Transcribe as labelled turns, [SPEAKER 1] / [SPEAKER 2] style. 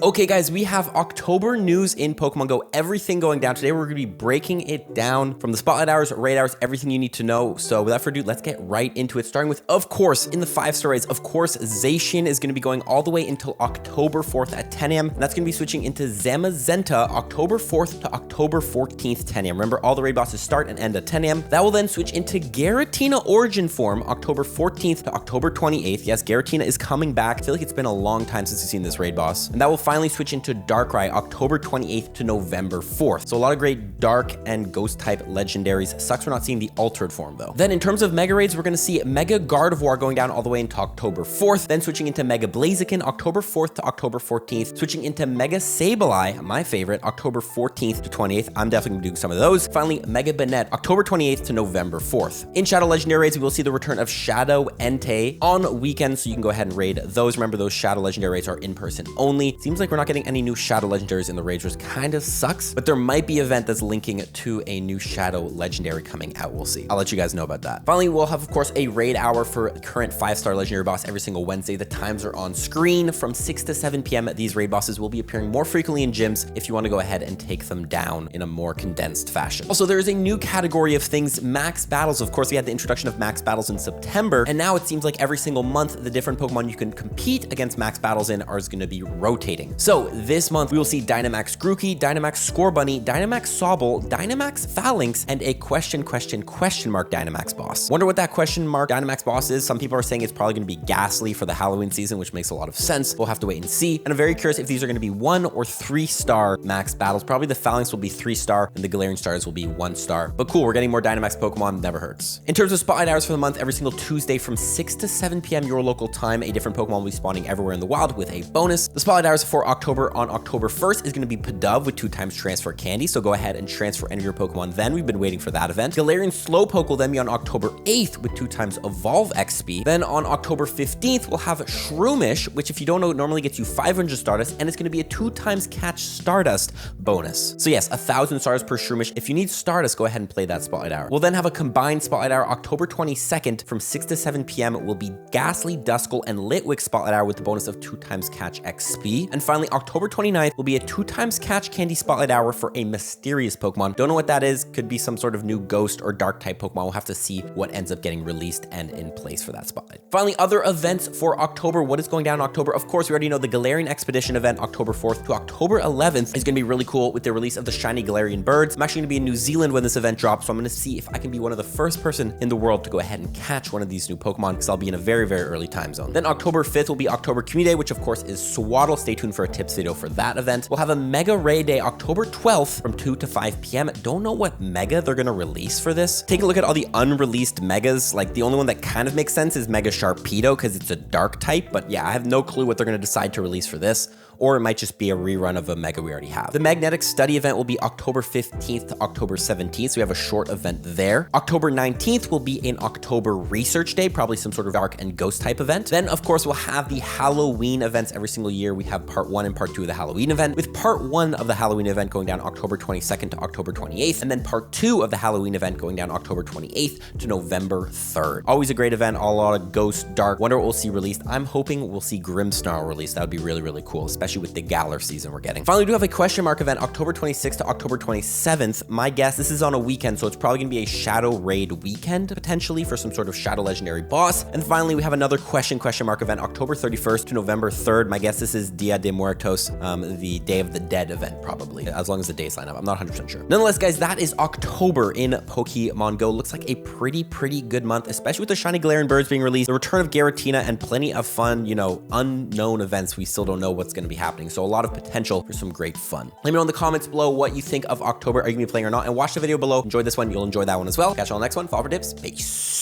[SPEAKER 1] Okay guys, we have October news in Pokemon Go, everything going down. Today we're going to be breaking it down from the spotlight hours, raid hours, everything you need to know. So without further ado, let's get right into it. Starting with, of course, in the 5-star raids, of course, Zacian is going to be going all the way until October 4th at 10 a.m. And that's going to be switching into Zamazenta October 4th to October 14th, 10 a.m. Remember, all the raid bosses start and end at 10 a.m. That will then switch into Giratina Origin Form October 14th to October 28th. Yes, Giratina is coming back. I feel like it's been a long time since we've seen this raid boss. And that will finally switch into Darkrai October 28th to November 4th. So a lot of great dark and ghost type legendaries. Sucks we're not seeing the altered form though. Then in terms of mega raids, we're going to see Mega Gardevoir going down all the way into October 4th, then switching into Mega Blaziken October 4th to October 14th, switching into Mega Sableye, my favorite, October 14th to 28th. I'm definitely going to do some of those. Finally, Mega Banette October 28th to November 4th. In Shadow Legendary raids, we will see the return of Shadow Entei on weekends, so you can go ahead and raid those. Remember, those Shadow Legendary raids are in person only. Seems like we're not getting any new Shadow Legendaries in the raids, which kind of sucks, but there might be an event that's linking to a new Shadow Legendary coming out. We'll see. I'll let you guys know about that. Finally, we'll have, of course, a raid hour for current 5-star Legendary boss every single Wednesday. The times are on screen from 6 to 7 p.m. These raid bosses will be appearing more frequently in gyms if you want to go ahead and take them down in a more condensed fashion. Also, there is a new category of things, max battles. Of course, we had the introduction of max battles in September, and now it seems like every single month, the different Pokemon you can compete against max battles in are going to be rotating. So this month, we will see Dynamax Grookey, Dynamax Scorbunny, Dynamax Sobble, Dynamax Phalanx, and a question mark Dynamax boss. Wonder what that question mark Dynamax boss is. Some people are saying it's probably going to be Ghastly for the Halloween season, which makes a lot of sense. We'll have to wait and see. And I'm very curious if these are going to be 1 or 3-star max battles. Probably the Phalanx will be 3-star and the Galarian Stars will be 1-star. But cool, we're getting more Dynamax Pokemon, never hurts. In terms of spotlight hours for the month, every single Tuesday from 6 to 7 p.m. your local time, a different Pokemon will be spawning everywhere in the wild with a bonus. The spotlight hours for October on October 1st is going to be Pidove with 2x transfer candy. So go ahead and transfer any of your Pokemon then. We've been waiting for that event. Galarian Slowpoke will then be on October 8th with 2x Evolve XP. Then on October 15th, we'll have Shroomish, which if you don't know, it normally gets you 500 Stardust, and it's going to be a 2x catch Stardust bonus. So yes, 1,000 stars per Shroomish. If you need Stardust, go ahead and play that spotlight hour. We'll then have a combined spotlight hour October 22nd from 6 to 7 p.m. will be Ghastly, Duskull, and Litwick spotlight hour with the bonus of 2x catch XP. And finally, October 29th will be a 2x catch candy spotlight hour for a mysterious Pokemon. Don't know what that is. Could be some sort of new ghost or dark type Pokemon. We'll have to see what ends up getting released and in place for that spotlight. Finally, other events for October. What is going down in October? Of course, we already know the Galarian Expedition event October 4th to October 11th is going to be really cool with the release of the shiny Galarian birds. I'm actually going to be in New Zealand when this event drops, so I'm going to see if I can be one of the first person in the world to go ahead and catch one of these new Pokemon, because I'll be in a very, very early time zone. Then October 5th will be October Community Day, which of course is Swaddle. Stay tuned for a tips video for that event. We'll have a Mega Ray Day October 12th from 2 to 5 p.m. Don't know what Mega they're going to release for this. Take a look at all the unreleased Megas. Like, the only one that kind of makes sense is Mega Sharpedo because it's a dark type, but yeah, I have no clue what they're going to decide to release for this. Or it might just be a rerun of a Mega we already have. The Magnetic Study event will be October 15th to October 17th, so we have a short event there. October 19th will be an October Research Day, probably some sort of dark and ghost type event. Then, of course, we'll have the Halloween events every single year. We have part 1 and part 2 of the Halloween event, with part 1 of the Halloween event going down October 22nd to October 28th, and then part 2 of the Halloween event going down October 28th to November 3rd. Always a great event, a lot of ghost, dark. Wonder what we'll see released. I'm hoping we'll see Grimmsnarl released. That would be really, really cool, especially with the Galar season we're getting. Finally, we do have a question mark event October 26th to October 27th. My guess, this is on a weekend, so it's probably going to be a Shadow Raid weekend, potentially, for some sort of Shadow Legendary boss. And finally, we have another question mark event October 31st to November 3rd. My guess, this is Dia de Muertos, the Day of the Dead event, probably, as long as the days line up. I'm not 100% sure. Nonetheless, guys, that is October in Pokemon Go. Looks like a pretty good month, especially with the shiny Galarian birds being released, the return of Giratina, and plenty of fun, you know, unknown events. We still don't know what's going to be happening, so a lot of potential for some great fun. Let me know in the comments below what you think of October. Are you going to be playing or not? And watch the video below. Enjoy this one. You'll enjoy that one as well. Catch you on the next one. Follow for tips. Peace.